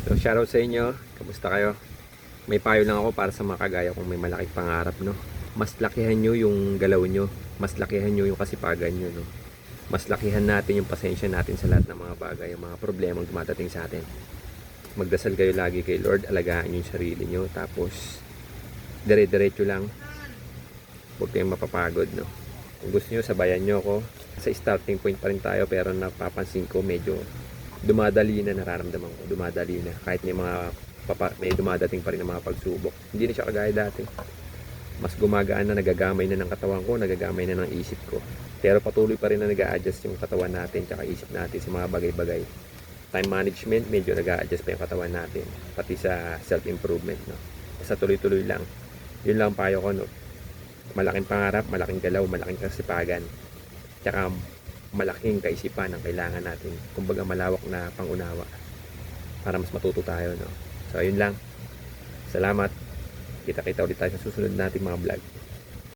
So shoutout sa inyo, kamusta kayo? May payo lang ako para sa mga kagaya kung may malaking pangarap, no? Mas lakihan nyo yung galaw nyo, mas lakihan nyo yung kasipagan nyo, no? Mas lakihan natin yung pasensya natin sa lahat ng mga bagay, yung mga problemang dumadating sa atin. Magdasal kayo lagi kay Lord, alagaan yung sarili nyo, tapos dire-diretso lang. Huwag kayong mapapagod, no? Kung gusto nyo, sabayan nyo ako. Sa starting point pa rin tayo, pero napapansin ko medyo dumadali na, nararamdaman ko. Dumadali na. Kahit may dumadating pa rin ng mga pagsubok. Hindi na siya kagaya dati. Mas gumagaan na, nagagamay na ng katawan ko, nagagamay na ng isip ko. Pero patuloy pa rin na nag-a-adjust yung katawan natin, tsaka isip natin sa mga bagay-bagay. Time management, medyo nag-a-adjust pa yung katawan natin. Pati sa self-improvement, no? Basta tuloy-tuloy lang. Yun lang payo ko, no? Malaking pangarap, malaking galaw, malaking kasipagan, tsaka malaking kaisipan ang kailangan natin. Kumbaga malawak na pangunawa para mas matuto tayo, no? So ayun lang. Salamat. Kita-kita ulit tayo sa susunod nating mga vlog.